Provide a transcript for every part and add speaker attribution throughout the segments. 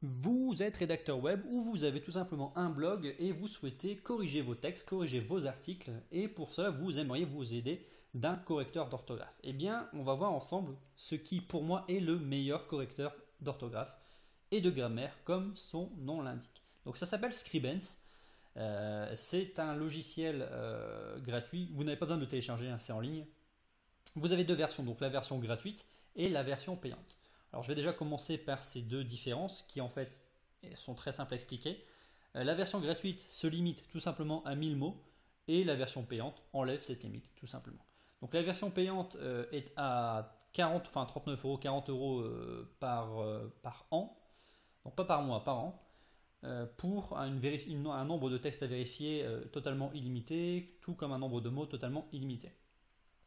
Speaker 1: Vous êtes rédacteur web ou vous avez tout simplement un blog et vous souhaitez corriger vos textes, corriger vos articles et pour cela vous aimeriez vous aider d'un correcteur d'orthographe. Eh bien, on va voir ensemble ce qui pour moi est le meilleur correcteur d'orthographe et de grammaire comme son nom l'indique. Donc ça s'appelle Scribens. C'est un logiciel gratuit. Vous n'avez pas besoin de le télécharger, hein, c'est en ligne. Vous avez deux versions, donc la version gratuite et la version payante. Alors je vais déjà commencer par ces deux différences qui en fait sont très simples à expliquer. La version gratuite se limite tout simplement à 1000 mots et la version payante enlève cette limite tout simplement. Donc la version payante est à 39 euros, 40 euros par an, donc pas par mois, par an, pour un nombre de textes à vérifier totalement illimité, tout comme un nombre de mots totalement illimité.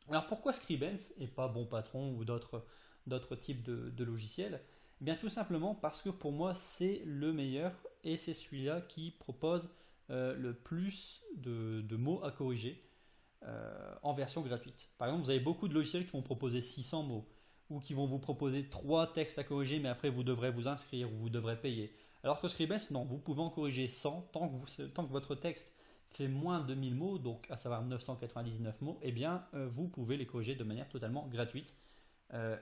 Speaker 1: Alors pourquoi Scribens et pas Bon Patron ou d'autres types de logiciels? Eh bien tout simplement parce que pour moi c'est le meilleur et c'est celui-là qui propose le plus de mots à corriger en version gratuite. Par exemple, vous avez beaucoup de logiciels qui vont proposer 600 mots ou qui vont vous proposer 3 textes à corriger, mais après vous devrez vous inscrire ou vous devrez payer. Alors que Scribens, non, vous pouvez en corriger 100 tant que votre texte fait moins de 1000 mots, donc à savoir 999 mots, eh bien vous pouvez les corriger de manière totalement gratuite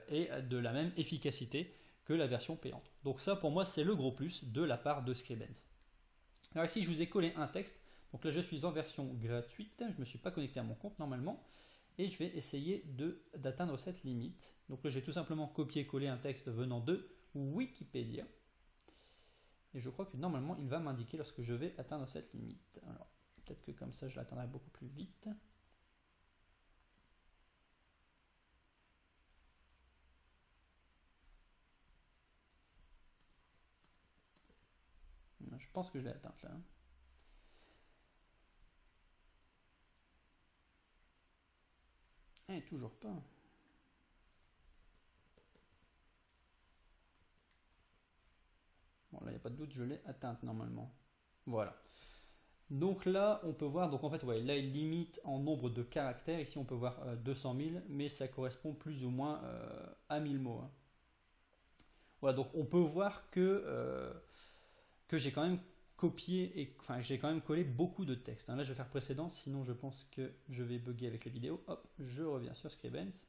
Speaker 1: et de la même efficacité que la version payante. Donc ça pour moi c'est le gros plus de la part de Scribens. Alors ici je vous ai collé un texte, donc là je suis en version gratuite, je ne me suis pas connecté à mon compte normalement, et je vais essayer d'atteindre cette limite. Donc là j'ai tout simplement copié-collé un texte venant de Wikipédia, et je crois que normalement il va m'indiquer lorsque je vais atteindre cette limite. Alors peut-être que comme ça je l'atteindrai beaucoup plus vite. Je pense que je l'ai atteinte là. Toujours pas. Bon là il n'y a pas de doute, je l'ai atteinte normalement. Voilà. Donc là, on peut voir, donc en fait, ouais, là il limite en nombre de caractères. Ici, on peut voir 200 000, mais ça correspond plus ou moins à 1000 mots. Hein. Voilà, donc on peut voir que j'ai quand même copié, enfin j'ai quand même collé beaucoup de texte. Hein. Là, je vais faire précédent, sinon je pense que je vais bugger avec les vidéos. Hop, je reviens sur Scribens.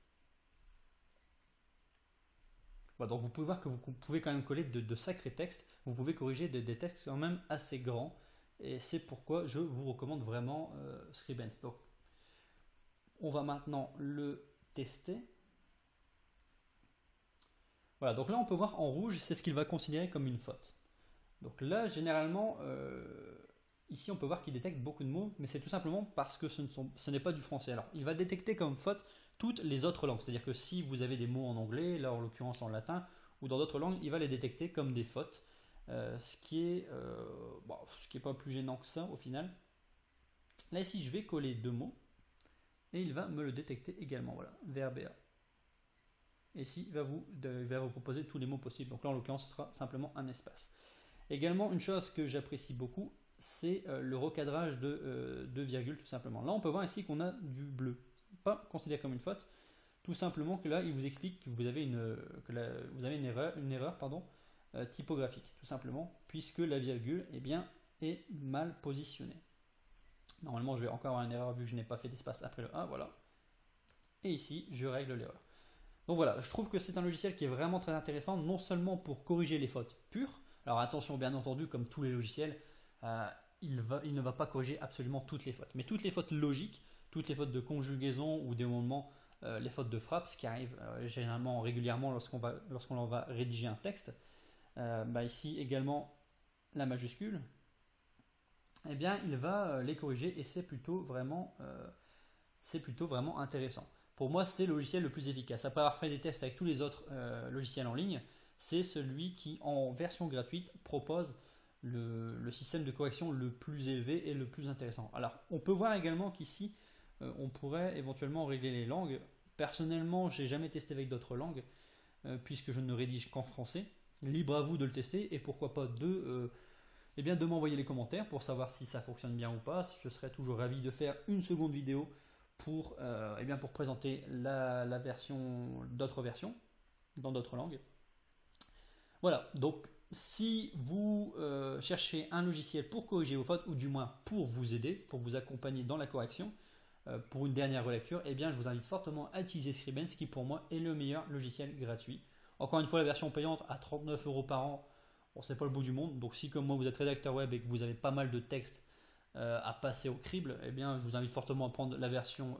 Speaker 1: Voilà, donc vous pouvez voir que vous pouvez quand même coller de sacrés textes. Vous pouvez corriger des textes quand même assez grands. Et c'est pourquoi je vous recommande vraiment Scribens. Donc, on va maintenant le tester. Voilà, donc là on peut voir en rouge, c'est ce qu'il va considérer comme une faute. Donc là, généralement, ici on peut voir qu'il détecte beaucoup de mots, mais c'est tout simplement parce que ce n'est pas du français. Alors, il va détecter comme faute toutes les autres langues. C'est-à-dire que si vous avez des mots en anglais, là en l'occurrence en latin, ou dans d'autres langues, il va les détecter comme des fautes. Ce qui est pas plus gênant que ça au final. Là ici je vais coller deux mots et il va me le détecter également. Voilà, verbea. Et ici il va vous proposer tous les mots possibles. Donc là en l'occurrence ce sera simplement un espace. Également une chose que j'apprécie beaucoup, c'est le recadrage de virgule tout simplement. Là on peut voir ici qu'on a du bleu. Pas considéré comme une faute. Tout simplement que là il vous explique que vous avez une erreur typographique, tout simplement, puisque la virgule est mal positionnée. Normalement, je vais encore avoir une erreur vu que je n'ai pas fait d'espace après le A, voilà. Et ici, je règle l'erreur. Donc voilà, je trouve que c'est un logiciel qui est vraiment très intéressant, non seulement pour corriger les fautes pures, alors attention, bien entendu, comme tous les logiciels, il ne va pas corriger absolument toutes les fautes, mais toutes les fautes logiques, toutes les fautes de conjugaison ou des moments, les fautes de frappe, ce qui arrive généralement régulièrement lorsqu'on va rédiger un texte, ici également la majuscule, eh bien il va les corriger et c'est plutôt vraiment intéressant. Pour moi, c'est le logiciel le plus efficace. Après avoir fait des tests avec tous les autres logiciels en ligne, c'est celui qui, en version gratuite, propose le système de correction le plus élevé et le plus intéressant. Alors, on peut voir également qu'ici, on pourrait éventuellement régler les langues. Personnellement, j'ai jamais testé avec d'autres langues, puisque je ne rédige qu'en français. Libre à vous de le tester et pourquoi pas de m'envoyer les commentaires pour savoir si ça fonctionne bien ou pas. Je serais toujours ravi de faire une seconde vidéo pour présenter d'autres versions dans d'autres langues. Voilà, donc si vous cherchez un logiciel pour corriger vos fautes, ou du moins pour vous aider, pour vous accompagner dans la correction, pour une dernière relecture, eh bien, je vous invite fortement à utiliser Scribens, qui pour moi est le meilleur logiciel gratuit. Encore une fois, la version payante à 39 € par an, bon, c'est pas le bout du monde. Donc si comme moi vous êtes rédacteur web et que vous avez pas mal de textes à passer au crible, eh bien, je vous invite fortement à prendre la version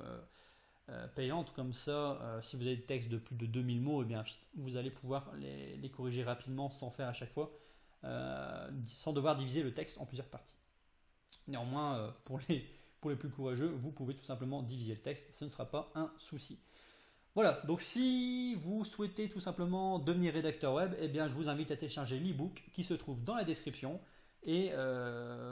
Speaker 1: payante. Comme ça, si vous avez des textes de plus de 2000 mots, eh bien, vous allez pouvoir les corriger rapidement sans faire à chaque fois, sans devoir diviser le texte en plusieurs parties. Néanmoins, pour les plus courageux, vous pouvez tout simplement diviser le texte, ce ne sera pas un souci. Voilà, donc si vous souhaitez tout simplement devenir rédacteur web, eh bien, je vous invite à télécharger l'e-book qui se trouve dans la description, et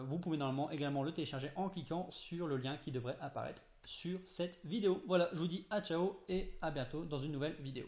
Speaker 1: vous pouvez normalement également le télécharger en cliquant sur le lien qui devrait apparaître sur cette vidéo. Voilà, je vous dis à ciao et à bientôt dans une nouvelle vidéo.